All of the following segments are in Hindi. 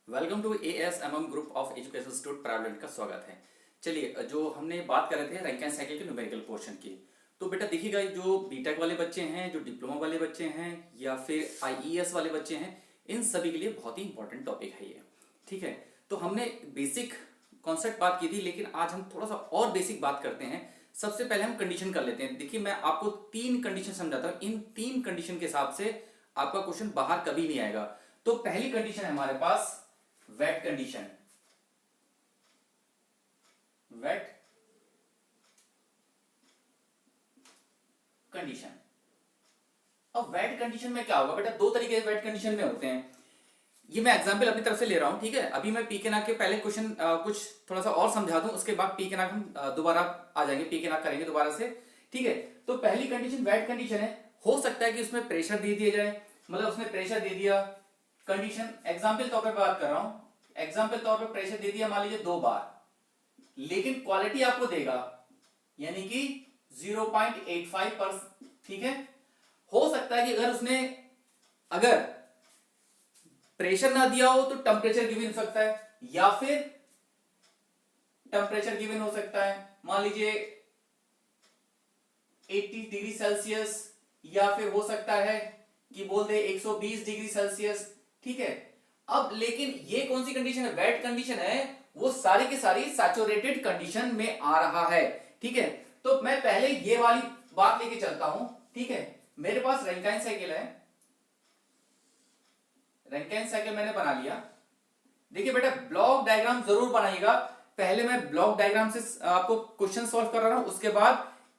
Welcome to ASMM group of education institute private का स्वागत है। चलिए, जो हमने बात कर रहे थे रैंक एंड साइकिल के न्यूमेरिकल पोर्शन की, तो बेटा देखिएगा, जो बीटेक वाले बच्चे हैं, जो डिप्लोमा वाले बच्चे हैं या फिर IES वाले बच्चे हैं, इन सभी के लिए बहुत ही इंपॉर्टेंट टॉपिक है ये। ठीक है, तो हमने बेसिक कॉन्सेप्ट बात की थी, लेकिन आज हम थोड़ा सा और बेसिक बात करते हैं। सबसे पहले हम कंडीशन कर लेते हैं। देखिए, मैं आपको 3 कंडीशन समझाता हूँ। इन 3 कंडीशन के हिसाब से आपका क्वेश्चन बाहर कभी नहीं आएगा। तो पहली कंडीशन है हमारे पास वेट कंडीशन। Wait condition. अब वेट कंडीशन में क्या होगा बेटा, 2 तरीके से वेट कंडीशन में होते हैं। ये मैं एग्जांपल अपनी तरफ से ले रहा हूं, ठीक है। अभी मैं पी के नाक के पहले क्वेश्चन कुछ थोड़ा सा और समझा दूं, उसके बाद पी के नाक हम दोबारा आ जाएंगे, पी के नाक करेंगे दोबारा से। ठीक है, तो पहली कंडीशन वेट कंडीशन है। हो सकता है कि उसमें प्रेशर दे दिया जाए, मतलब उसमें प्रेशर दे दिया। कंडीशन एग्जाम्पल तौर पर बात कर रहा हूं, एग्जाम्पल तौर पर प्रेशर दे दिया मान लीजिए 2 बार, लेकिन क्वालिटी आपको देगा यानी कि 0.85%। ठीक है, हो सकता है कि अगर उसने अगर प्रेशर ना दिया हो तो टेम्परेचर गिवन हो सकता है, या फिर टेम्परेचर गिवन हो सकता है मान लीजिए 80 डिग्री सेल्सियस, या फिर हो सकता है कि बोल दे 120 डिग्री सेल्सियस। ठीक है, अब लेकिन ये कौन सी कंडीशन है, वेट कंडीशन है, वो सारी की सारी सैचुरेटेड कंडीशन में आ रहा है। ठीक है, तो मैं पहले ये वाली बात लेके चलता हूं। ठीक है, मेरे पास रैंकाइन साइकिल है, रैंकाइन साइकिल मैंने बना लिया। देखिए बेटा, ब्लॉक डायग्राम जरूर बनाइएगा। पहले मैं ब्लॉक डायग्राम से आपको क्वेश्चन सॉल्व कर रहा हूं, उसके बाद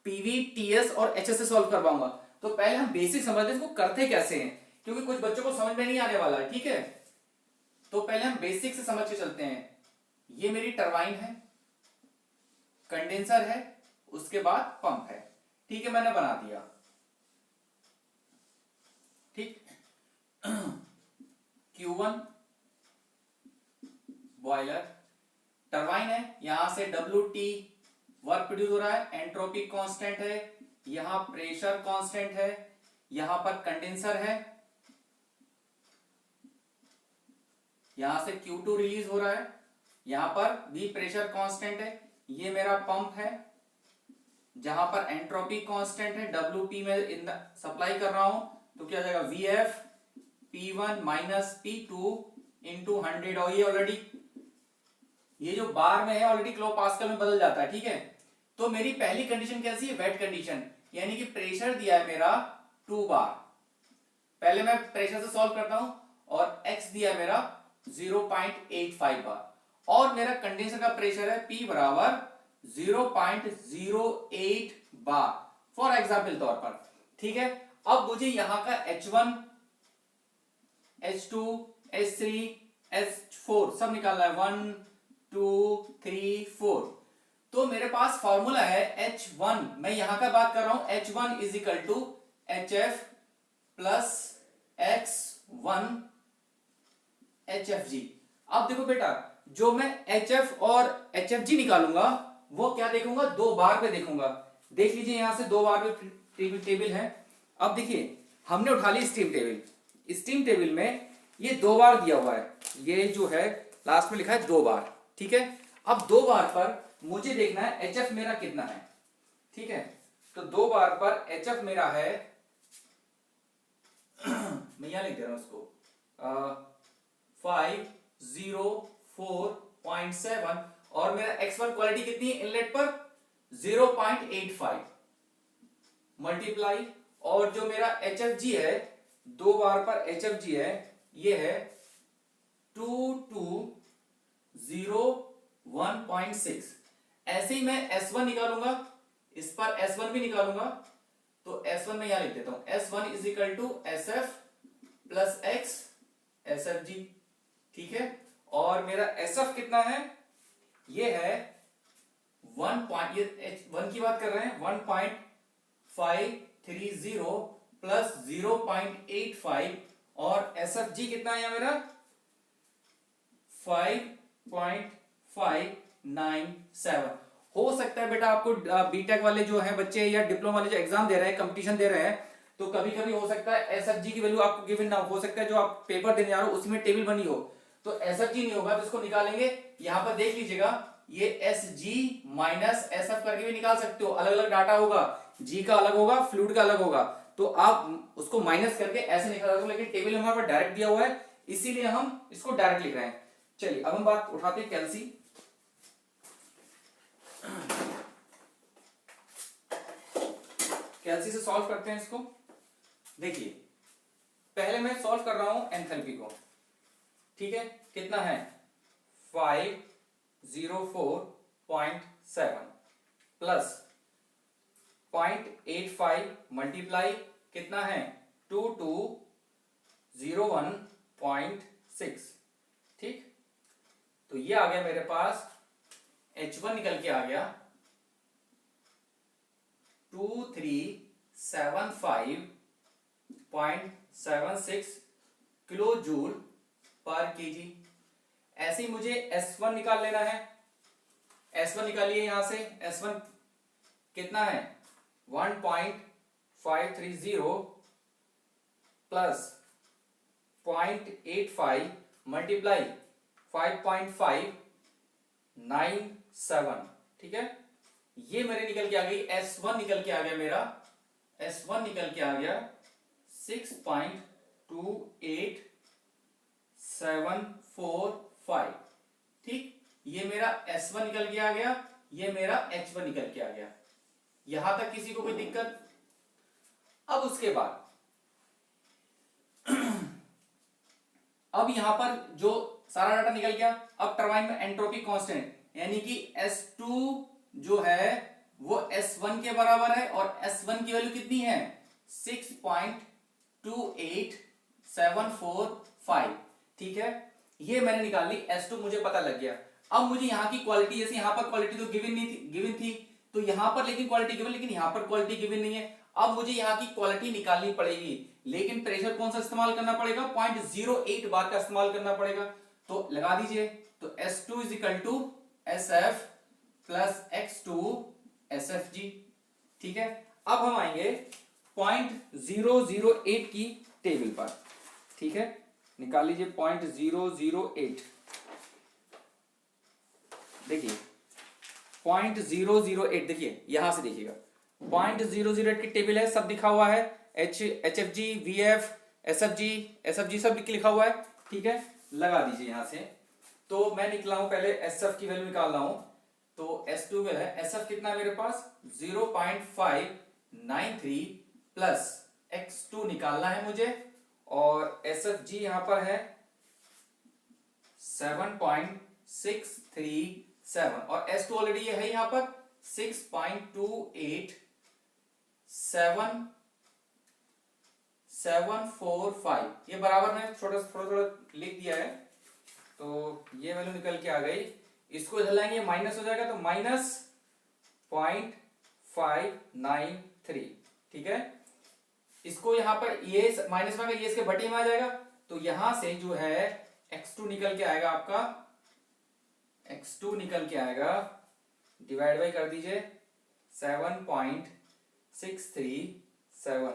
पीवी, टीएस और एचएस से सॉल्व करवाऊंगा। तो पहले हम बेसिक समझते हैं इसको करते कैसे हैं, क्योंकि कुछ बच्चों को समझ में नहीं आने वाला है। ठीक है, तो पहले हम बेसिक से समझ के चलते हैं। ये मेरी टरबाइन है, कंडेंसर है, उसके बाद पंप है। ठीक है, मैंने बना दिया। ठीक, Q1 बॉयलर, टरबाइन है, यहां से WT वर्क प्रोड्यूस हो रहा है, एंट्रोपी कांस्टेंट है, यहां प्रेशर कांस्टेंट है, यहां पर कंडेंसर है, यहां से Q2 रिलीज हो रहा है, यहां पर भी प्रेशर कांस्टेंट है। ये मेरा पंप है जहां पर एंट्रोपी कांस्टेंट है, WP में सप्लाई कर रहा हूं, तो क्या जाएगा VF P1 minus P2 into 100। और ये ऑलरेडी ये जो बार में है ऑलरेडी किलो पास्कल में बदल जाता है। ठीक है, तो मेरी पहली कंडीशन कैसी है, वेट कंडीशन, यानी कि प्रेशर दिया है मेरा 2 बार। पहले मैं प्रेशर से सॉल्व करता हूं, और x दिया है मेरा 0.85 बार, और मेरा कंडेंसर का प्रेशर है P बराबर 0.08 बार फॉर एग्जाम्पल तौर पर। ठीक है, अब मुझे यहां का H1, H2, H3, H4 सब निकालना है, 1 2 3 4। तो मेरे पास फॉर्मूला है H1, मैं यहां का बात कर रहा हूं, H1 is equal to HF plus X1 HFG। अब देखो बेटा, जो मैं HF और HFG निकालूंगा वो क्या देखूंगा, 2 बार पे देखूंगा। देख लीजिए, यहां से 2 बार पे टेबल है। अब देखिए, हमने उठा ली स्टीम टेबल। स्टीम टेबल में ये 2 बार दिया हुआ है, ये जो है लास्ट में लिखा है 2 बार। ठीक है, अब 2 बार पर मुझे देखना है HF मेरा कितना है। ठीक है, तो 2 बार पर HF मेरा है मैं यहां लिख दे रहा हूं उसको 504.7, और मेरा X1 क्वालिटी कितनी है इनलेट पर 0.85 मल्टीप्लाई, और जो मेरा HFG है 2 बार पर HFG है, ये है 2201.6। ऐसे ही मैं S1 निकालूंगा, इस पर S1 भी निकालूंगा, तो S1 में यहां लिख देता हूं, S1 is equal to SF plus X SFG। ठीक है, और मेरा SF कितना है, ये है 1 की बात कर रहे हैं, 1.530 प्लस 0.85, और SFG कितना है मेरा 5.597। हो सकता है बेटा आपको बीटेक वाले जो हैं बच्चे या डिप्लोमा वाले जो एग्जाम दे रहे हैं, कंपटीशन दे रहे हैं, तो कभी कभी हो सकता है एसएफजी की वैल्यू आपको गिवन ना हो सकता है जो आप पेपर देने जा रहे हो उसमें टेबल बनी हो, तो SFG नहीं होगा तो इसको निकालेंगे। यहां पर देख लीजिएगा, ये SG माइनस SF करके भी निकाल सकते हो, अलग अलग डाटा होगा, G का अलग होगा, फ्लूइड का अलग होगा, तो आप उसको माइनस करके ऐसे निकाल सकते हो, लेकिन टेबल में हमारे पास डायरेक्ट दिया हुआ है इसीलिए हम इसको डायरेक्ट लिख रहे हैं। चलिए अब हम बात उठाते हैं कैल्सी। कैल्सी से सॉल्व करते हैं इसको। देखिए पहले मैं सॉल्व कर रहा हूं एंथैल्पी को, ठीक है, कितना है 504.7 प्लस 0.85 मल्टीप्लाई कितना है 2201.6, ठीक। तो ये आ गया मेरे पास, H1 निकल के आ गया 2375.76 किलो जूल पर केजी। ऐसे ही मुझे S1 निकाल लेना है। S1 निकालिए यहां से, S1 कितना है 1.530 प्लस 0.85 मल्टीप्लाई 5.597, ठीक है। ये मेरे निकल के आ गई, S1 निकल के आ गया मेरा, S1 निकल के आ गया 6.28745, ठीक। ये मेरा S1 निकल के आ गया, ये मेरा H1 निकल के आ गया। यहां तक किसी को कोई दिक्कत? अब उसके बाद अब यहां पर जो सारा डाटा निकल गया, अब टरबाइन में एंट्रोपी कांस्टेंट यानी कि S2 जो है वो S1 के बराबर है, और S1 की वैल्यू कितनी है 6.28745, ठीक है। ये मैंने निकाल ली, S2 मुझे पता लग गया। अब मुझे यहाँ की क्वालिटी, जैसे यहाँ पर क्वालिटी तो गिवन नहीं थी, गिवन थी, तो यहाँ पर लेकिन क्वालिटी गिवन, लेकिन यहाँ पर क्वालिटी गिवन नहीं है। अब मुझे यहाँ की क्वालिटी निकालनी पड़ेगी, लेकिन प्रेशर कौन सा इस्तेमाल करना पड़ेगा 0.08 बार का इस्तेमाल करना पड़ेगा। तो लगा दीजिए, तो S2 is equal to SF plus X2 SFG, ठीक है। अब हम आएंगे 0.008 की टेबल पर, ठीक है, निकाल लीजिए 0.008। देखिए 0.008, देखिए यहां से देखिएगा 0.008 की टेबल है, सब लिखा हुआ है, HFG VF SFG सब लिखा हुआ है, ठीक है। लगा दीजिए यहां से। तो मैं निकला हूं, पहले SF की वैल्यू निकाल रहा हूं, तो S2 है, SF कितना है मेरे पास 0.593 प्लस X2 निकालना है मुझे, और SFG यहां पर है 7.637, और S2 ऑलरेडी ये है यहां पर 6.28745, ये बराबर में थोड़ा थोड़ा लिख दिया है, तो ये वैल्यू निकल के आ गई। इसको इधर लाएंगे माइनस हो जाएगा, तो -0.593, ठीक है। इसको यहां पर ये माइनस में, ये इसके बटे में आ जाएगा, तो यहां से जो है X2 निकल के आएगा आपका, X2 निकल के आएगा, डिवाइड बाई कर दीजिए 7.637,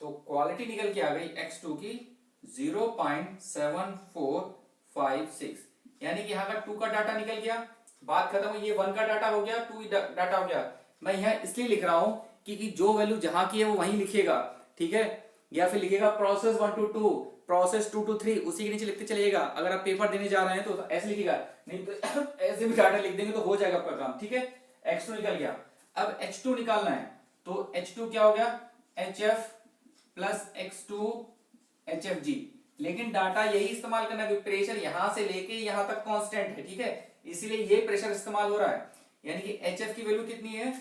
तो क्वालिटी निकल के आ गई X2 की 0.7456, यानी कि यहाँ का 2 का डाटा निकल गया, बात खत्म हुई। ये 1 का डाटा हो गया, 2 डाटा हो गया। मैं यहाँ इसलिए लिख रहा हूं कि जो वैल्यू जहां की है वो वहीं लिखिएगा, ठीक है, या फिर लिखिएगा प्रोसेस 1 to 2, प्रोसेस 2 to 3, उसी के नीचे लिखते चलिएगा। अगर आप पेपर देने जा रहे हैं तो ऐसे लिखिएगा, नहीं तो ऐसे भी डाटा लिख देंगे तो हो जाएगा आपका काम, ठीक है। X2 निकल गया, अब H2 निकालना है, तो H2 क्या हो गया HF प्लस X2 HFG, लेकिन डाटा यही इस्तेमाल करना है, प्रेशर यहां से लेके यहां तक कांस्टेंट है, ठीक है, इसीलिए ये प्रेशर इस्तेमाल हो रहा है। यानी कि HF की वैल्यू कितनी है,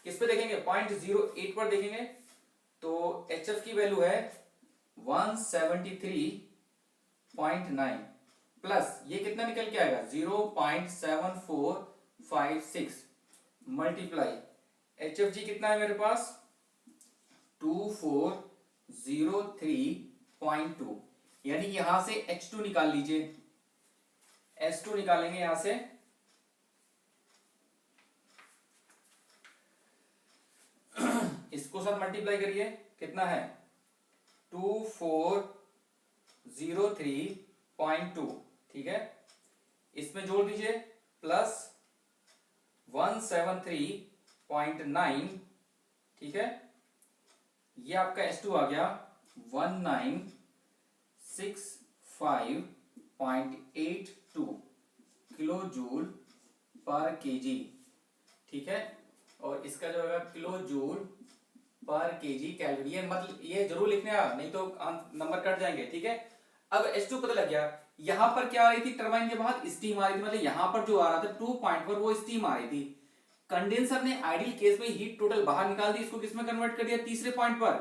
किस पे देखेंगे 0.08 पर देखेंगे, तो HF की वैल्यू है 173.9 प्लस ये कितना निकल के आएगा 0.7456 मल्टीप्लाई HFG कितना है मेरे पास 2403.2, यानी यहां से H2 निकाल लीजिए, S2 निकालेंगे यहां से, इसको साथ मल्टीप्लाई करिए, कितना है 2403.2 0.2, ठीक है। इसमें जोड़ दीजिए प्लस 173.9, ठीक है। ये आपका S2 आ गया 1965.82 किलो जूल पर केजी, ठीक है। और इसका जो है किलो जूल पर केजी कैलोरी, ये मतलब ये जरूर लिखने आ, नहीं तो नंबर कट जाएंगे, ठीक है। अब H2 पता लग गया। यहां पर क्या आ रही थी, टरबाइन के बाहर स्टीम आ रही थी, मतलब यहां पर जो आ रहा था 2.4 वो स्टीम आ रही थी। कंडेंसर ने आइडियल केस में हीट टोटल बाहर निकाल दी, इसको किसमें कन्वर्ट कर दिया, तीसरे पॉइंट पर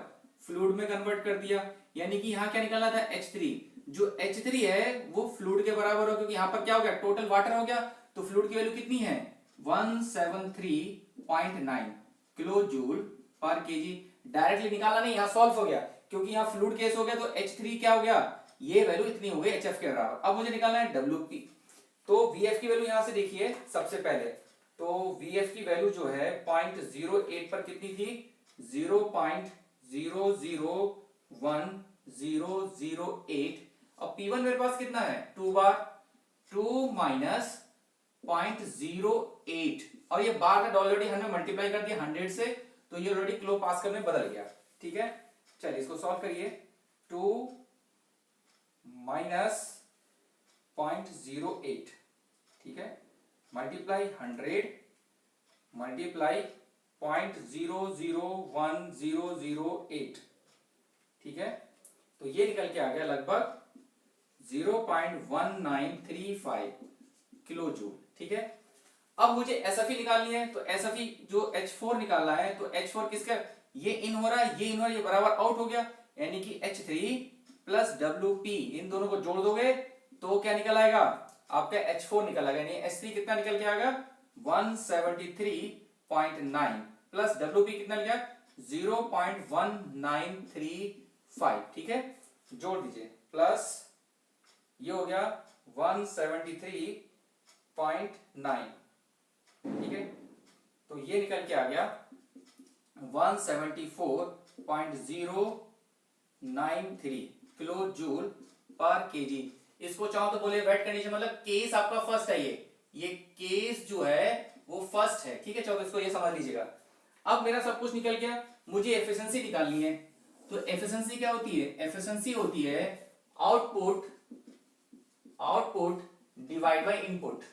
फ्लूइड में कन्वर्ट कर दिया। यानी कि यहाँ क्या निकालना था H3, जो H3 है वो फ्लूइड के बराबर हो, क्योंकि यहाँ पर क्या हो गया, टोटल वाटर हो गया, तो फ्लूइड की वैल्यू कितनी है 173.9 किलो जूल पर केजी। डायरेक्टली निकालना नहीं, यहाँ सॉल्व हो गया, क्योंकि यहाँ फ्लूइड केस हो गया तो H3 क्या हो गया, ये वैल्यू इतनी हो गई HF के बराबर। अब मुझे निकालना है WP, तो VF की वैल्यू यहां से देखिए सबसे पहले, तो VF की वैल्यू जो है 0.08 पर कितनी थी, 0.001008। अब P1 मेरे पास कितना है 2 बार, 2 माइनस 0.08, और ये बार का ऑलरेडी हमने मल्टीप्लाई कर दिया 100 से, तो ये ऑलरेडी किलो पास्कल में बदल गया, ठीक है। चलिए इसको सॉल्व करिए, 2 माइनस 0.08, ठीक है, मल्टीप्लाई 100 मल्टीप्लाई 0.001008, ठीक है। तो ये निकल के आ गया लगभग 0.1935 किलो जूल, ठीक है। अब मुझे SFE निकालनी है, तो SFE जो H4 निकालना है, तो H4 किसका, ये इन हो रहा है, ये इन हो रहा है, ये बराबर आउट हो गया, यानी कि H3 प्लस WP, इन दोनों को जोड़ दोगे तो क्या निकल आएगा आपका H4 निकल आएगा, यानी H3 कितना निकल के आएगा 173.9 प्लस WP कितना निकल गया 0.1935, ठीक है। जोड़ दीजिए प्लस ये हो गया 173.9, ठीक है। तो ये निकल के आ गया 174.093 किलो जूल पर केजी। इसको चाहो तो बोले वेट कंडीशन, मतलब केस आपका फर्स्ट है, ये केस जो है वो फर्स्ट है, ठीक है। चलो इसको ये समझ लीजिएगा। अब मेरा सब कुछ निकल गया, मुझे एफिशिएंसी निकालनी है, तो एफिशिएंसी क्या होती है, एफिशिएंसी होती है आउटपुट डिवाइड बाय इनपुट।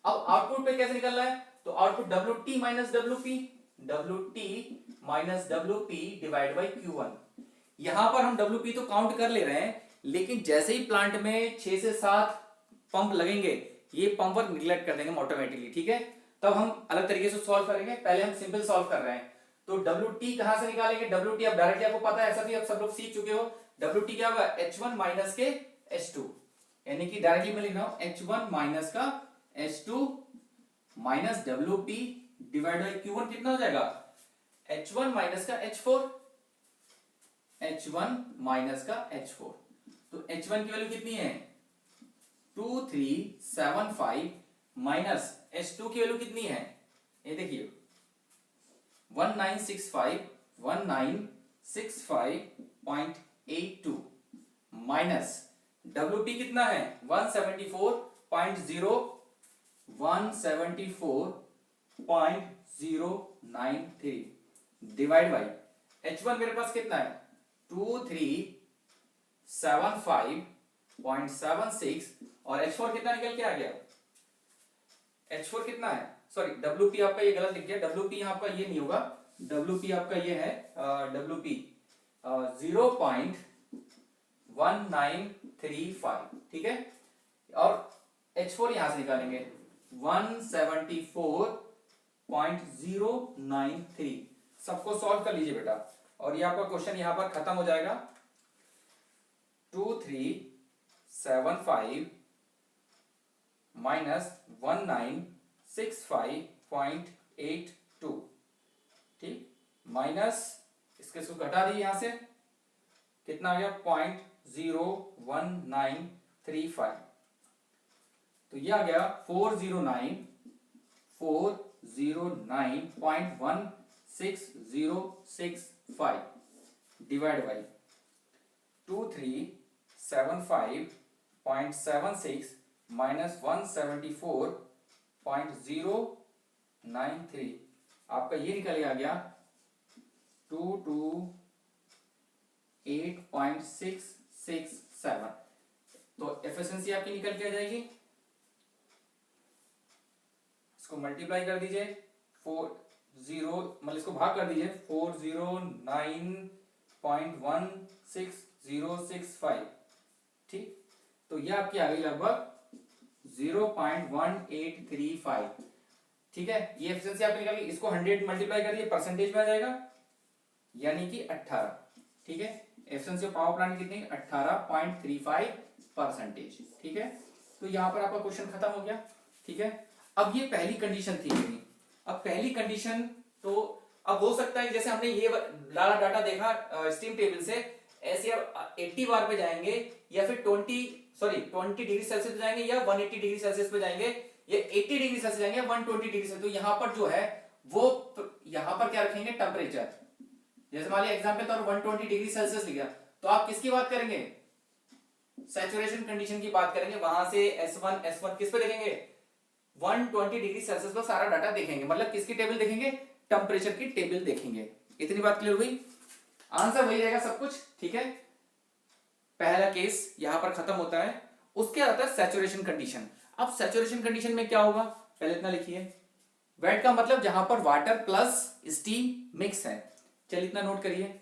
अब आउटपुट पे कैसे निकलना है, तो output WT minus WP divide by Q1। यहां पर हम WP तो काउंट कर ले रहे हैं, लेकिन जैसे ही प्लांट में 6 से 7 पंप लगेंगे, ये पंप वर्क निगलेक्ट कर देंगे ऑटोमेटिकली, ठीक है। तब हम अलग तरीके से सॉल्व करेंगे, पहले हम सिंपल सॉल्व कर रहे हैं। तो WT कहां से निकालेंगे, WT अब डायरेक्टली आपको पता है, ऐसा भी आप सब लोग सीख चुके हो। WT क्या होगा H1 माइनस के H2, यानी कि डायरेक्टली मैं लिख रहा हूं H1 माइनस का H2 minus WP divide by Q1 कितना हो जाएगा H1 माइनस का H4, H1 माइनस का H4। तो H1 की वैल्यू कितनी है 2375 माइनस H2 की वैल्यू कितनी है, ये देखिए 1965.82 माइनस WP कितना है 174.093 डिवाइड बाई H1 मेरे पास कितना है 2375.76 और H4 कितना निकल के आ गया, H4 कितना है, सॉरी WP आपका ये गलत लिख दिया, WP यहाँ आपका ये नहीं होगा, WP आपका ये है WP 0.1935, ठीक है। और H4 यहां से निकालेंगे 174.093। सबको सॉल्व कर लीजिए बेटा, और ये आपका क्वेश्चन यहां पर खत्म हो जाएगा। 2375 माइनस 1965.82, ठीक, माइनस इसके इसको घटा दी यहां से, कितना आ गया 0.1935, तो ये आ गया 409.16065 डिवाइड बाई 2375 0.76 माइनस 174.093, आपका ये निकल के आ गया 228.667। तो एफिशिएंसी आपकी निकल के आ जाएगी, इसको मल्टीप्लाई कर दीजिए 40, मतलब इसको भाग कर दीजिए 409.16065, ठीक। तो ये आपकी आ गई लगभग 0.1835, ठीक है। ये एफिशिएंसी आपकी निकल गई। इसको 100 मल्टीप्लाई कर दिए, परसेंटेज में आ जाएगा, यानी कि 18, ठीक है। एफिशिएंसी ऑफ पावर प्लांट कितनी, 18.35%, ठीक है। तो यहां पर आपका क्वेश्चन खत्म हो गया, ठीक है। अब ये पहली कंडीशन थी मेरी। अब पहली कंडीशन, तो अब हो सकता है जैसे हमने ये वाला डाटा देखा स्टीम टेबल से, ऐसे अब 80 बार पे जाएंगे या फिर 20 डिग्री सेल्सियस पे जाएंगे या 180 डिग्री सेल्सियस पे जाएंगे या 80 डिग्री सेल्सियस जाएंगे या 120 डिग्री सेल्सियस। तो यहाँ पर जो है वो यहाँ पर क्या रखेंगे, टेम्परेचर। जैसे मान लिया एग्जाम्पल तो 120 डिग्री सेल्सियस लिखा, तो आप किसकी बात करेंगे, सैचुरेशन कंडीशन की बात करेंगे। वहां से S1 किस पे देखेंगे, 120 डिग्री सेल्सियस पर सारा डाटा देखेंगे, मतलब किसकी टेबल देखेंगे, टेम्परेचर की टेबल देखेंगे। इतनी बात क्लियर हुई, आंसर वही रहेगा सब कुछ, ठीक है। पहला केस यहां पर खत्म होता है। उसके आता है सैचुरेशन कंडीशन। अब सैचुरेशन कंडीशन में क्या होगा, पहले इतना लिखिए, वेट का मतलब जहां पर वाटर प्लस स्टीम मिक्स है। चलिए इतना नोट करिए।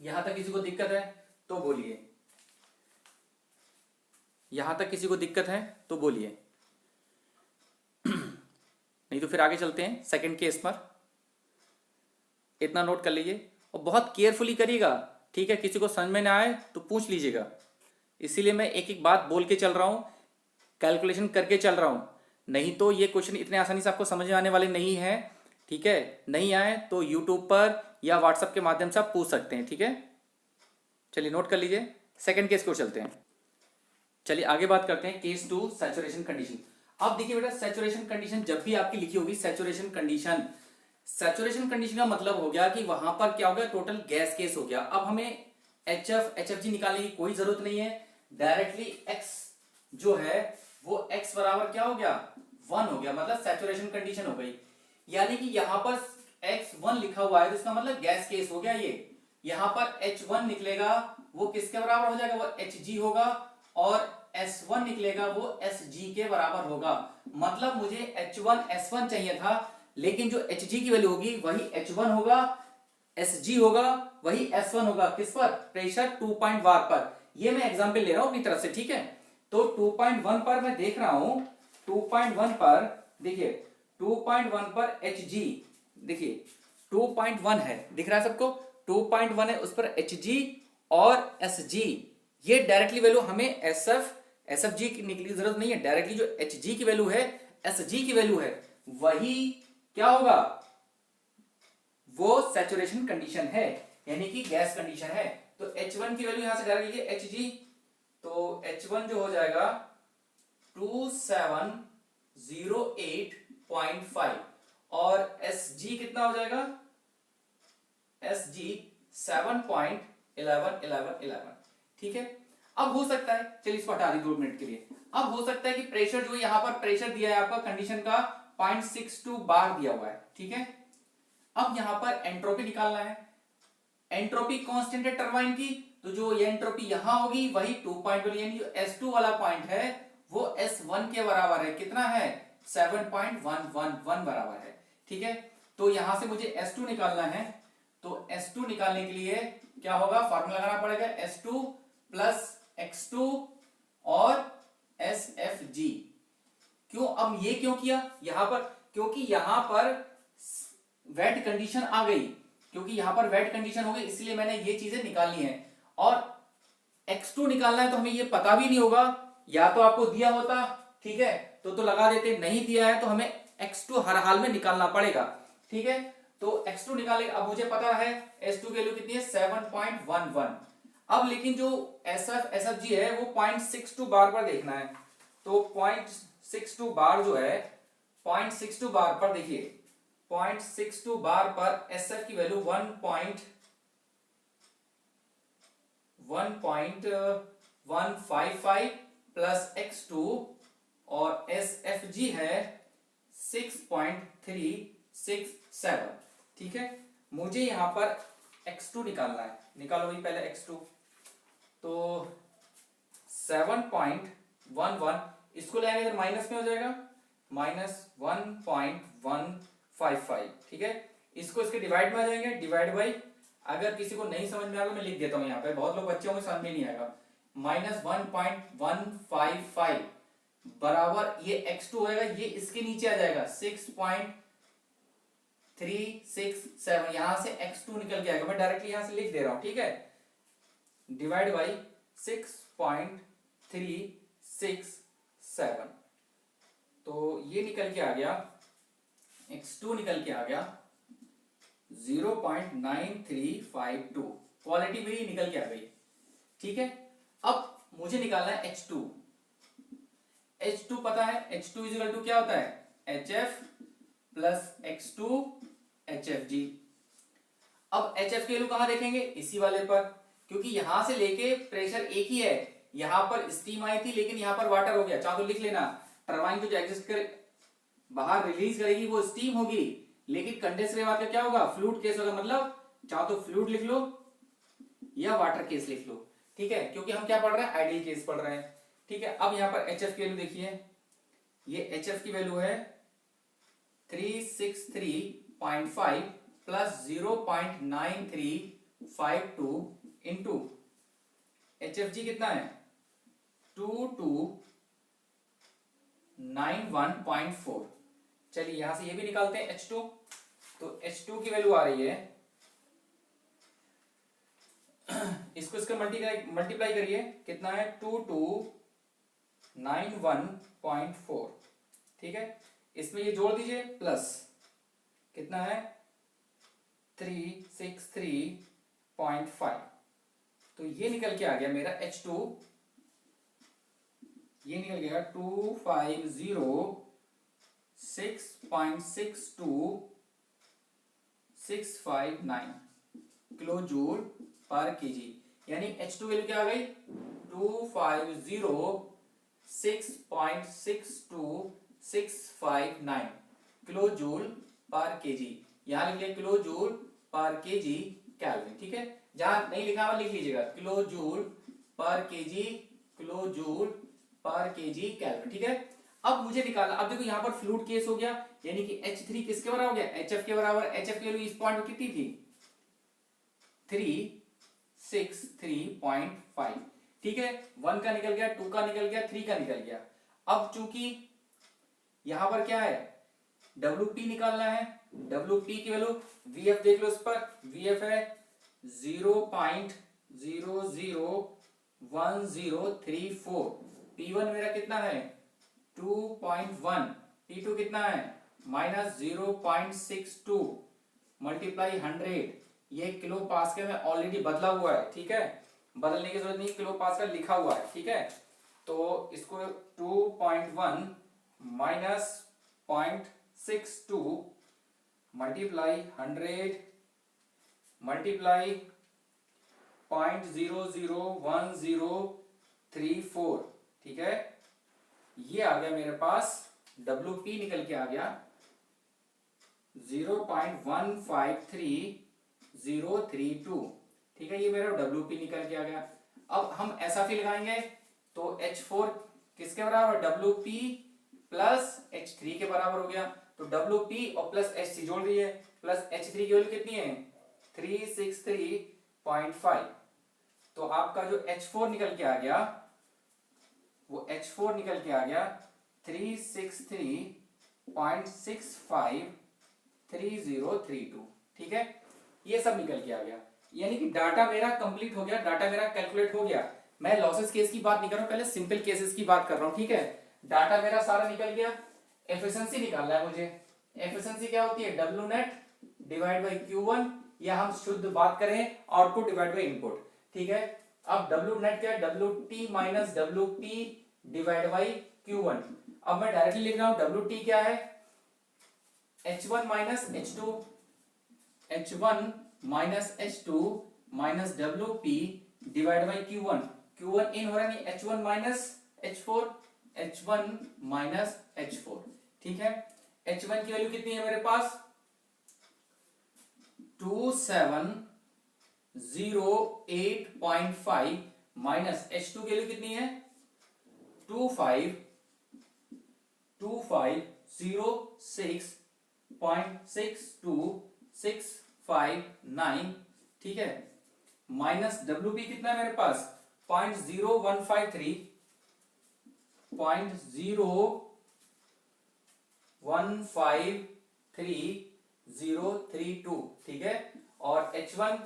यहां तक किसी को दिक्कत है तो बोलिए, यहां तक किसी को दिक्कत है तो बोलिए, नहीं तो फिर आगे चलते हैं सेकंड केस पर। इतना नोट कर लीजिए और बहुत केयरफुली करिएगा, ठीक है। किसी को समझ में ना आए तो पूछ लीजिएगा, इसीलिए मैं एक एक बात बोल के चल रहा हूं, कैलकुलेशन करके चल रहा हूं, नहीं तो ये क्वेश्चन इतने आसानी से आपको समझ में आने वाले नहीं है, ठीक है। नहीं आए तो यूट्यूब पर या व्हाट्सएप के माध्यम से आप पूछ सकते हैं, ठीक है। चलिए नोट कर लीजिए, सेकंड केस को चलते हैं। चलिए आगे बात करते हैं केस 2, सैचुरेशन कंडीशन। अब देखिए बेटा, सैचुरेशन कंडीशन जब भी आपकी लिखी होगी सैचुरेशन कंडीशन का मतलब हो गया कि वहां पर क्या हो गया, टोटल गैस केस हो गया। अब हमें HFG निकालने की कोई जरूरत नहीं है, डायरेक्टली X जो है वो X बराबर क्या हो गया, 1 हो गया, मतलब सैचुरेशन कंडीशन हो गई। यानी कि यहां पर X1 लिखा हुआ है तो इसका मतलब गैस केस हो गया ये। यहां पर H1 निकलेगा वो किसके बराबर हो जाएगा, वो Hg होगा, और S1 निकलेगा वो Sg के बराबर होगा। मतलब मुझे H1 S1 चाहिए था, लेकिन जो Hg की वैल्यू होगी वही H1 होगा, Sg होगा वही S1 होगा। किस पर, प्रेशर 2 पॉइंट बार पर। ये मैं एग्जांपल ले रहा हूं अपनी तरफ से, ठीक है। तो 2.1 पर मैं देख रहा हूं, 2.1 पर देखिए, 2.1 पर Hg देखिए 2.1 है, दिख रहा है सबको, 2.1 है, उस पर Hg और Sg, ये डायरेक्टली वैल्यू हमें SFG की निकलने की जरूरत नहीं है, डायरेक्टली जो Hg की वैल्यू है, Sg की वैल्यू है, वही क्या होगा, वो सैचुरेशन कंडीशन है, यानी कि गैस कंडीशन है। तो H1 की वैल्यू यहां से डायरेक्ट लीजिए Hg, तो H1 जो हो जाएगा 2708.5 और Sg कितना हो जाएगा, Sg 7.1111, ठीक है। अब हो सकता है, चलिए इसको हटा दी 2 मिनट के लिए। अब हो सकता है कि प्रेशर जो यहां पर प्रेशर दिया है आपका कंडीशन का 0.62 बार दिया हुआ है, ठीक है। अब यहां पर एंट्रोपी निकालना है, एंट्रोपी कांस्टेंट है टरबाइन की, तो जो ये एंट्रोपी यहां होगी वही 2.1, यानी जो S2 वाला पॉइंट है वो S1 के बराबर है, कितना है, 7.111 बराबर है, ठीक है। तो यहां से मुझे S2 निकालना है, तो S2 निकालने के लिए क्या होगा, फार्मूला लगाना पड़ेगा, S2 प्लस X2 और SFG। क्यों, अब ये क्यों किया यहां पर, क्योंकि यहां पर वेट कंडीशन आ गई, क्योंकि यहां पर वेट कंडीशन हो गई, इसलिए मैंने ये चीजें निकालनी है। और X2 निकालना है तो हमें ये पता भी नहीं होगा, या तो आपको दिया होता, ठीक है, तो लगा देते, नहीं दिया है तो हमें X2 हर हाल में निकालना पड़ेगा, ठीक है। तो X2 निकाले, अब मुझे पता है S2 की वैल्यू कितनी है, 7.11। अब लेकिन जो SFG है वो 0.62 बार पर देखना है, तो 0.62 बार जो है, 0.62 बार पर देखिए, 0.62 बार पर SF की वैल्यू 1.155 प्लस x2 और SFG है 6.367। ठीक है, मुझे यहां पर x2 निकालना है, निकालो भाई पहले x2। तो 7.11 इसको ले आएंगे तो माइनस में हो जाएगा, -1.155। ठीक है, इसको इसके डिवाइड में आ जाएंगे, डिवाइड बाई, अगर किसी को नहीं समझ में आ रहा तो मैं लिख देता हूं यहाँ पे, बहुत लोग बच्चे होंगे समझ में नहीं आएगा। -1.155 बराबर ये x2 होएगा, ये इसके नीचे आ जाएगा 6.367। यहां से x2 निकल के आएगा, मैं डायरेक्टली यहां से लिख दे रहा हूं। ठीक है, डिवाइड बाई 6.367, तो ये निकल के आ गया, x2 निकल के आ गया 0.9352। क्वालिटी मेरी निकल के आ गई। ठीक है, अब मुझे निकालना है h2। h2 पता है, h2 इक्वल टू क्या होता है, hf प्लस x2 hfg। अब hf की वैल्यू कहां देखेंगे, इसी वाले पर, क्योंकि यहां से लेके प्रेशर एक ही है। यहां पर स्टीम आई थी लेकिन यहां पर वाटर हो गया, चाहो तो लिख लेना, टरबाइन को जो एग्जिस्ट कर बाहर रिलीज करेगी वो स्टीम होगी, लेकिन कंडेंसर के बाद क्या होगा, फ्लूइड केस होगा। मतलब चाहो तो फ्लूइड लिख लो या वाटर केस लिख लो। ठीक है, क्योंकि हम क्या पढ़ रहे हैं, आइडियल केस पढ़ रहे हैं। ठीक है, अब यहां पर HF की वैल्यू देखिए, ये HF की वैल्यू है 363.5 प्लस 0.9352 इंटू HFG कितना है 2291.4। चलिए यहां से ये भी निकालते हैं H2। तो H2 की वैल्यू आ रही है, इसको इसका मल्टीप्लाई करिए, कितना है 2291.4। ठीक है, इसमें ये जोड़ दीजिए, प्लस कितना है 363.5, तो ये निकल के आ गया मेरा H2, ये निकल गया 250.62659 किलो जूल पर केजी। यानी H2 वैल्यू क्या आ गई 250.62659 किलो जूल पर केजी। यहां लिख लिया किलो जूल पर केजी केल्विन। ठीक है, जहां नहीं लिखा हुआ लिख लीजिएगा किलो जूल पर केजी, किलो जूल पर केजी केल्विन। ठीक है, अब मुझे निकालना, अब देखो यहां पर फ्लूइड केस हो गया, यानी कि H3 किसके बराबर हो गया, HF के बराबर। HF की वैल्यू इस पॉइंट पर कितनी थी 363.5। ठीक है, 1 का निकल गया, 2 का निकल गया, 3 का निकल गया। अब चूंकि यहां पर क्या है WP निकालना है, WP की वैल्यू VF देख लो, इस पर VF है 0.001034। P1 मेरा कितना है 2.1, P2 कितना है -0.62 मल्टीप्लाई 100। ये किलो पास्कल में ऑलरेडी बदला हुआ है। ठीक है, बदलने की जरूरत नहीं, किलो पास्कल लिखा हुआ है। ठीक है, तो इसको 2.1 माइनस 0.62 मल्टीप्लाई 100 मल्टीप्लाई 0.001034। ठीक है, ये आ गया मेरे पास WP निकल के आ गया 0.153032। ठीक है, ये मेरा WP निकल के आ गया। अब हम ऐसा फी लगाएंगे तो H4 किसके बराबर, WP प्लस H3 के बराबर हो गया। तो WP और प्लस H3 जोड़ दिए, प्लस H3 की वैल्यू कितनी है 363.5। तो आपका जो H4 निकल के आ गया, वो H4 निकल के आ गया 363.653032। ठीक है, ये सब निकल के आ गया, यानी कि डाटा मेरा कंप्लीट हो गया, डाटा मेरा कैलकुलेट हो गया। मैं लॉसेस केस की बात नहीं कर रहा हूं, पहले सिंपल केसेस की बात कर रहा हूं। ठीक है, डाटा मेरा सारा निकल गया, एफिशिएंसी निकालना है मुझे। एफिशिएंसी क्या होती है W net divide by Q1, या हम शुद्ध बात करें आउटपुट डिवाइड बाई इनपुट। ठीक है, अब W नेट क्या है WT minus WP divide by Q1। अब मैं डायरेक्टली लिख रहा हूं WT क्या है H1 minus H2, H1 minus H2 minus WP divide by Q1। Q1 इन हो रहा है, H1 minus H4, H1 minus H4, ठीक है। H1 की वैल्यू कितनी है मेरे पास 2708.5 माइनस H2 की वैल्यू कितनी है 25006.62659, ठीक है, माइनस WP कितना है मेरे पास 0.0153 0.015332, ठीक है, और H1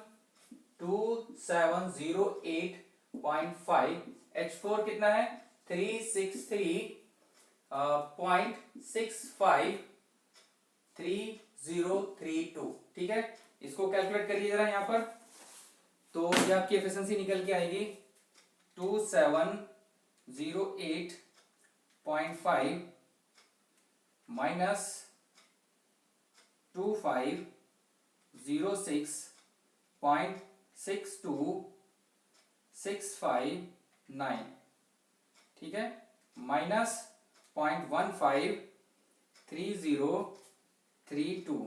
2708.5, H4 कितना है 363.653032, ठीक है। इसको कैलकुलेट करिए जरा यहां पर, तो ये आपकी एफिशिएंसी निकल के आएगी 2708.5 माइनस 2506.62659, ठीक है, माइनस 0.153032,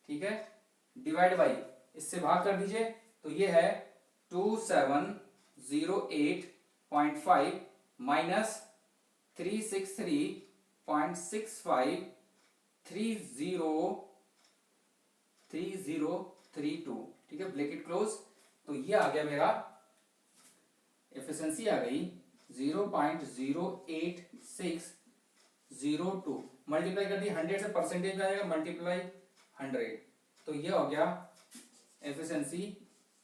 ठीक है, डिवाइड बाई, इससे भाग कर दीजिए, तो ये है 2708.5 माइनस 363.653032, ठीक है, ब्रैकेट क्लोज। तो ये आ गया मेरा एफिशिएंसी आ गई 0.08602, मल्टीप्लाई कर दिया 100 से, परसेंटेज में आएगा मल्टीप्लाई 100, तो ये हो गया एफिशिएंसी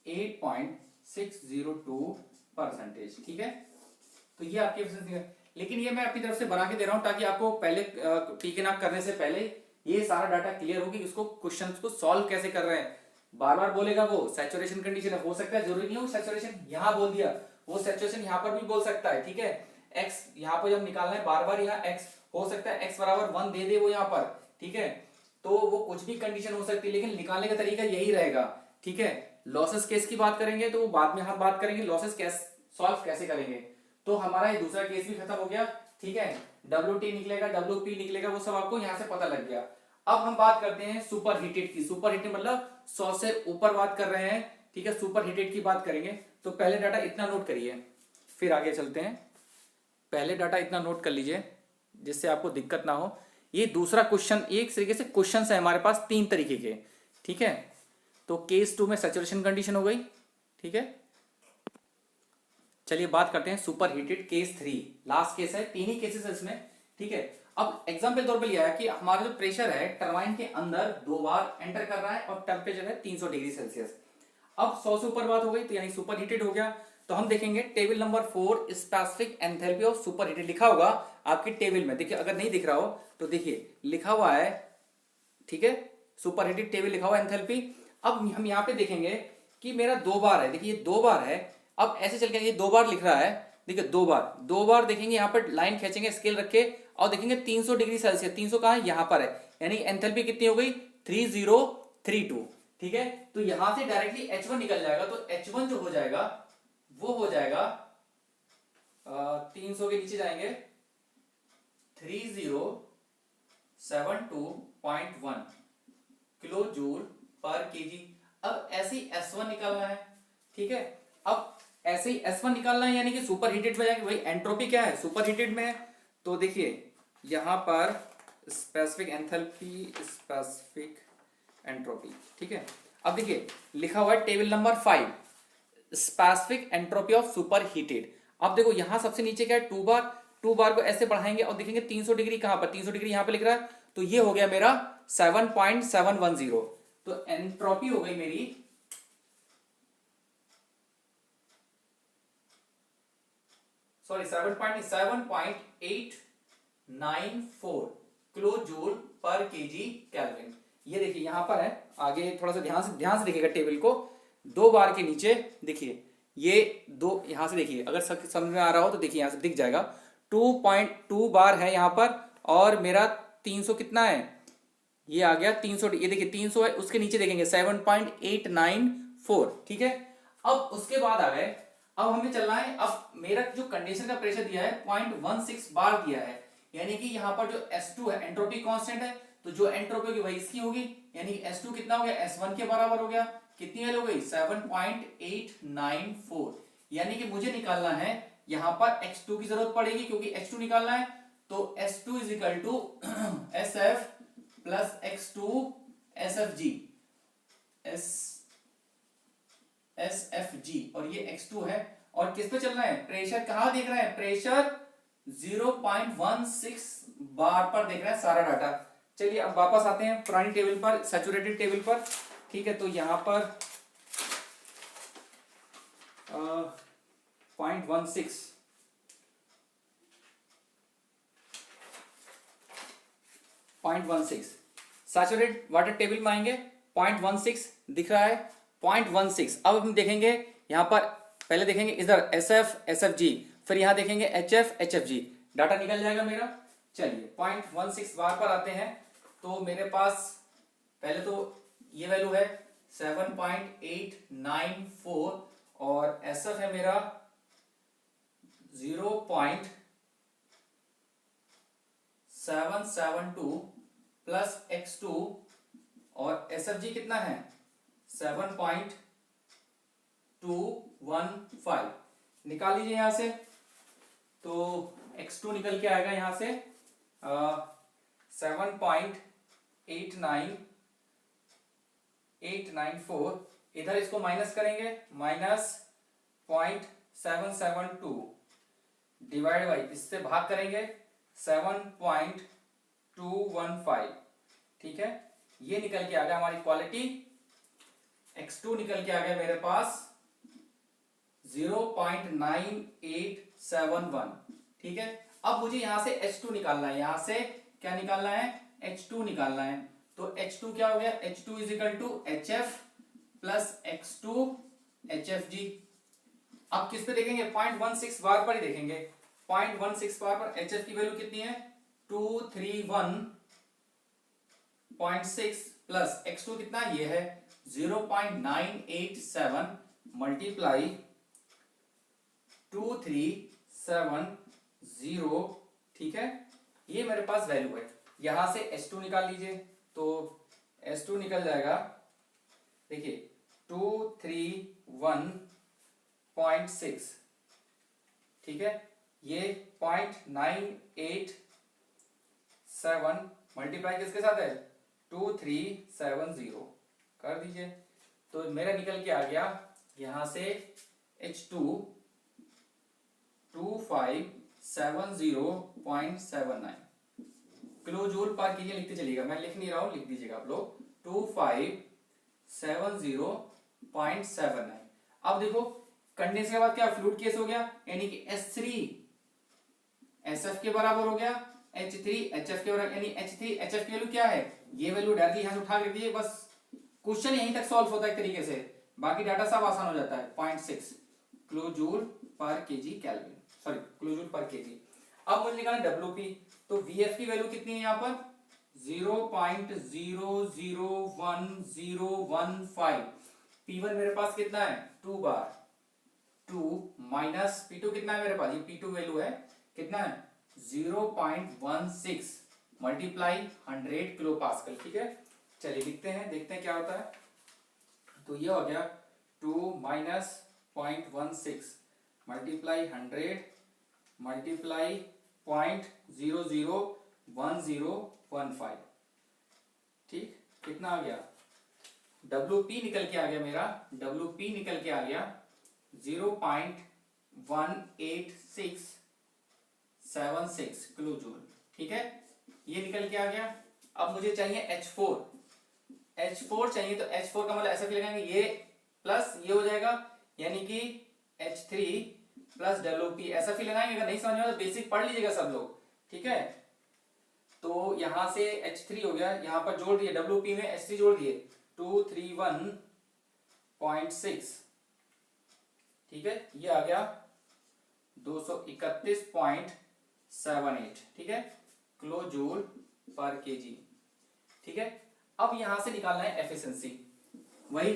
8.602%, ठीक है। तो ये आपकी एफिशिएंसी है, लेकिन ये मैं अपनी तरफ से बना के दे रहा हूं ताकि आपको पहले पीकेनाक करने से पहले ये सारा डाटा क्लियर हो कि इसको क्वेश्चंस को सॉल्व कैसे कर रहे हैं। बार बार बोलेगा वो सैचुरेशन कंडीशन है, हो सकता है जरूरी नहीं हो सैचुरेशन यहां बोल दिया, वो सैचुरेशन यहां पर भी बोल सकता है, ठीक है। एक्स यहां पर जब निकालना है बार बार यहाँ एक्स हो सकता है x बराबर 1 दे दे वो यहाँ पर, ठीक है, तो वो कुछ भी कंडीशन हो सकती है, लेकिन निकालने का तरीका यही रहेगा, ठीक है। लॉसेस केस की बात करेंगे तो बाद में हम बात करेंगे लॉसेस केस सॉल्व कैसे करेंगे। तो हमारा ये दूसरा केस भी खत्म हो गया, ठीक है, WT निकलेगा, WP निकलेगा, वो सब आपको यहाँ से पता लग गया। अब हम बात करते हैं सुपर हीटेड की। सुपर हीटेड मतलब 100 से ऊपर बात कर रहे हैं, ठीक है, सुपर हीटेड की बात करेंगे। तो पहले डाटा इतना नोट करिए, फिर आगे चलते हैं। पहले डाटा इतना नोट कर लीजिए जिससे आपको दिक्कत ना हो। ये दूसरा क्वेश्चन, एक तरीके से क्वेश्चन है हमारे पास 3 तरीके के, ठीक है। तो केस 2 में सैचुरेशन कंडीशन हो गई, ठीक है। चलिए बात करते हैं super heated case 3, last case है, 3 ही केसेस है इसमें, ठीक है। अब एग्जांपल तौर पे लिया है कि हमारा जो प्रेशर है टरबाइन के अंदर 2 बार एंटर कर रहा है और टेम्परेचर है 300 डिग्री सेल्सियस। अब 100 से ऊपर बात हो गई तो यानी सुपर हीटेड हो गया। तो हम देखेंगे table number 4 specific enthalpy of super heated लिखा होगा आपकी टेबल में, देखिए अगर नहीं दिख रहा हो तो देखिए लिखा हुआ है, ठीक है, सुपर हीटेड टेबल लिखा हुआ एंथैल्पी। अब हम यहाँ पे देखेंगे कि मेरा 2 बार है, देखिए 2 बार है। अब ऐसे चल के ये 2 बार लिख रहा है, देखिए 2 बार देखेंगे, यहाँ पर लाइन खींचेंगे स्केल रख के और देखेंगे 300 डिग्री सेल्सियस, 300 कहाँ है, यहाँ पर है, यानी एंथैल्पी कितनी हो गई 3032, ठीक है। तो यहां से डायरेक्टली H1 निकल जाएगा, तो H1 जो हो जाएगा वो हो जाएगा 300 के नीचे जाएंगे 3072.1 किलो जूल पर केजी। अब ऐसे ही S1 निकालना है, ठीक है। अब ऐसे ही S1 निकालना है यानी कि सुपर हीटेड में जाएंगे, वही एंट्रोपी क्या है सुपर हीटेड में है। तो देखिए यहां पर स्पेसिफिक एंथैल्पी, स्पेसिफिक एंट्रोपी, ठीक है। अब देखिए लिखा हुआ है table number 5 specific entropy of super heated. अब देखो यहां सबसे नीचे क्या है 2 बार को ऐसे बढ़ाएंगे और देखेंगे 300 डिग्री कहां पर, 300 डिग्री यहां पर लिख रहा है, तो ये हो गया मेरा 7.710। तो एंट्रोपी हो गई मेरी सॉरी 7.894 किलो जूल पर केजी केल्विन। ये देखिए यहां पर है, आगे थोड़ा सा ध्यान से देखिएगा टेबल को, 2 बार के नीचे देखिए ये 2, यहां से देखिए अगर समझ में आ रहा हो तो देखिए यहां से दिख जाएगा 2.2 बार है यहां पर, और मेरा 300 कितना है, ये आ गया 300, ये देखिए 300 है, उसके नीचे देखेंगे 7.894, ठीक है। अब उसके बाद आ गए, अब हमें चलना है, अब मेरा जो कंडेंसर का प्रेशर दिया है 0.16 बार दिया है, यानी कि यहाँ पर जो S2 है एंट्रोपी कांस्टेंट है, तो जो एंट्रोपी होगी वही इसकी होगी, यानी S2 कितना हो गया, S1 के बराबर हो गया। कितनी वैल्यू हो गई, 7.894। यानी कि मुझे निकालना है यहाँ पर x2 की जरूरत पड़ेगी, क्योंकि x2 निकालना है, तो S2 is equal to SF plus x2 SFG SFG, और ये x2 है। और किस पे चलना है, प्रेशर कहाँ देख रहे हैं, प्रेशर 0.16 बार पर देख रहे हैं सारा डाटा। चलिए अब वापस आते हैं पुरानी टेबल पर, सैचुरेटेड टेबल पर। ठीक है, तो यहां पर 0.16 सैचुरेटेड वाटर टेबल में आएंगे, 0.16 दिख रहा है, 0.16। अब हम देखेंगे यहां पर, पहले देखेंगे इधर SF SFG, फिर यहां देखेंगे HF HFG, डाटा निकल जाएगा मेरा। चलिए 0.16 बार पर आते हैं, तो मेरे पास पहले तो ये वैल्यू है 7.894 और SF है मेरा 0.772 प्लस x2 और SFG कितना है 7.215। निकाल लीजिए यहां से, तो x2 निकल के आएगा यहां से 7.894, इधर इसको माइनस करेंगे, माइनस 0.772 डिवाइड बाई, इससे भाग करेंगे 7.215। ठीक है, ये निकल के आ गया हमारी क्वालिटी। x2 निकल के आ गया मेरे पास 0.9871। ठीक है, अब मुझे यहां से H2 निकालना है, यहां से क्या निकालना है, H2 निकालना है। तो H2 क्या हो गया, H2 is equal to HF plus x2 HFG। अब किस पे देखेंगे, 0.16 बार पर ही देखेंगे। 0.16 बार पर HF की वैल्यू कितनी है 231.6 प्लस x2 कितना ये है 0.987 मल्टीप्लाई 2370। ठीक है, ये मेरे पास वैल्यू है। यहां से S2 निकाल लीजिए, तो S2 निकल जाएगा, देखिए 231.6। ठीक है, ये 0.987 मल्टीप्लाई किसके साथ है 2370 कर दीजिए, तो मेरा निकल के आ गया यहां से H2 2570.79 किलो जूल पर कीजिए, लिखते चलिएगा, मैं लिख नहीं रहा हूं, लिख दीजिएगा आप लोग 2570.79। अब देखो कंडेंसर के बाद क्या फ्लूइड केस हो गया, यानी कि S3 SF के बराबर हो गया, H3 HF के बराबर, यानी H3 HF की वैल्यू क्या है, ये वैल्यू डायरेक्टली यहां से उठा के दिए, बस क्वेश्चन यहीं तक सॉल्व होता है एक तरीके से, बाकी डाटा सब आसान हो जाता है। 0.6 किलो जूल पर KG kelvin, sorry kilo joule पर केजी। अब मुझे निकालना WP, तो VF की वैल्यू कितनी है यहाँ पर 0.001015। P1 मेरे पास कितना है 2 बार, 2 माइनस P2 कितना है मेरे पास, ये P2 वैल्यू है कितना है 0.16 मल्टीप्लाई 100 किलो पास्कल। ठीक है, चलिए लिखते हैं, देखते हैं क्या होता है। तो ये हो गया 2 माइनस 0.16 मल्टीप्लाई 100 मल्टीप्लाई 0.001015। ठीक, कितना आ गया WP निकल के आ गया मेरा, WP निकल के आ गया 0.18676 किलो जूल। ठीक है, ये निकल के आ गया। अब मुझे चाहिए H4 चाहिए, तो H4 का मतलब ऐसा भी लगाएंगे, ये प्लस ये हो जाएगा, यानी कि H3 प्लस WP, ऐसा भी लगाएंगे। अगर नहीं समझ में तो बेसिक पढ़ लीजिएगा सब लोग। ठीक है, तो यहां से H3 हो गया, यहां पर जोड़ दिए WP में H3 जोड़ दिए 231.6। ठीक है, ये आ गया 231.78। ठीक है, किलो जूल पर केजी। ठीक है, अब यहां से निकालना है एफिशिएंसी, वही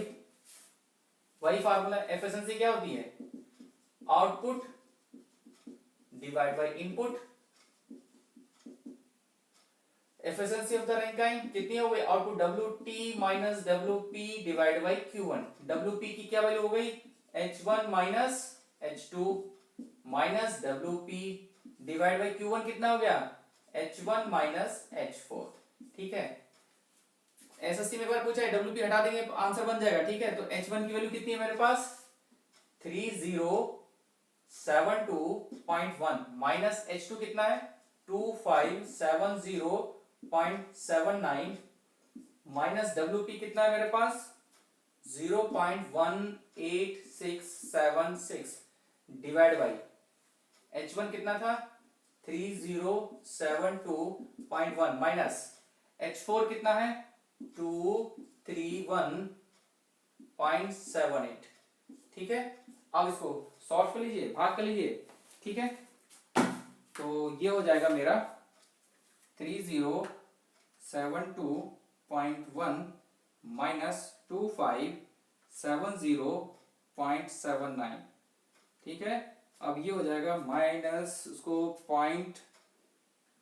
फार्मूला। एफिशिएंसी क्या होती है output divide by input, efficiency of the Rankine कितनी हो गई, output WT minus WP divide by Q1, WP की क्या वैल्यू हो गई H1 minus H2 minus WP divide by Q1 कितना हो गया H1 माइनस H4, ठीक है। एसएससी में एक बार पूछा है, WP हटा देंगे आंसर बन जाएगा, ठीक है। तो H1 की वैल्यू कितनी है मेरे पास 3072.1 माइनस H2 कितना है 2570.79 माइनस WP कितना है मेरे पास 0.18676 डिवाइड बाई H1 कितना था 3072.1 माइनस H4 कितना है 231.78, ठीक है। अब इसको सॉल्व कर लीजिए, भाग कर लीजिए, ठीक है। तो ये हो जाएगा मेरा 3072.1 माइनस 2570.79, ठीक है। अब ये हो जाएगा माइनस उसको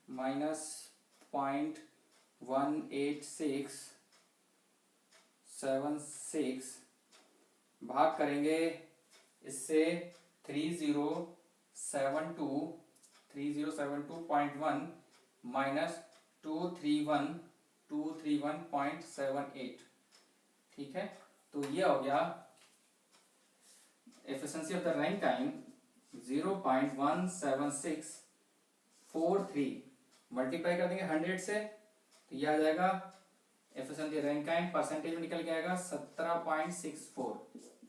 माइनस 0.18676 भाग करेंगे इससे 3072.1 माइनस 231.78, ठीक है। तो ये हो गया efficiency of the rank time 0.17643, multiply कर देंगे 100 से तो ये आ जाएगा एफिशिएंसी रैंक टाइम, परसेंटेज में निकल के आएगा 17.64,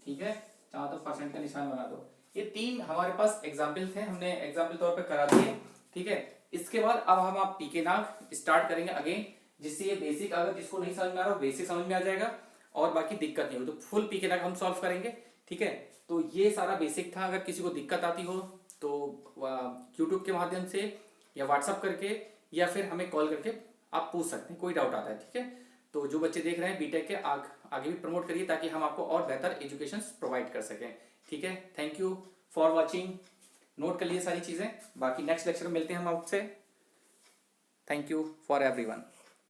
ठीक है। चाहो तो परसेंट का निशान बना दो। ये 3 हमारे पास एग्जाम्पल थे, हमने एग्जाम्पल तौर पे करा दिए, ठीक है। इसके बाद अब हम आप पीके नाग स्टार्ट करेंगे अगेन, जिससे ये बेसिक अगर जिसको नहीं समझ में आ रहा हो बेसिक समझ में आ जाएगा और बाकी दिक्कत नहीं हो तो फुल पीके नाग हम सॉल्व करेंगे, ठीक है। तो ये सारा बेसिक था, अगर किसी को दिक्कत आती हो तो यूट्यूब के माध्यम से या व्हाट्सअप करके या फिर हमें कॉल करके आप पूछ सकते हैं, कोई डाउट आता है, ठीक है। तो जो बच्चे देख रहे हैं बीटेक के आगे भी प्रमोट करिए ताकि हम आपको और बेहतर एजुकेशन प्रोवाइड कर सकें, ठीक है। Thank you for watching, note कर लिए सारी चीज़ें, बाकी नेक्स्ट लेक्चर में मिलते हैं हम आपसे। Thank you for everyone.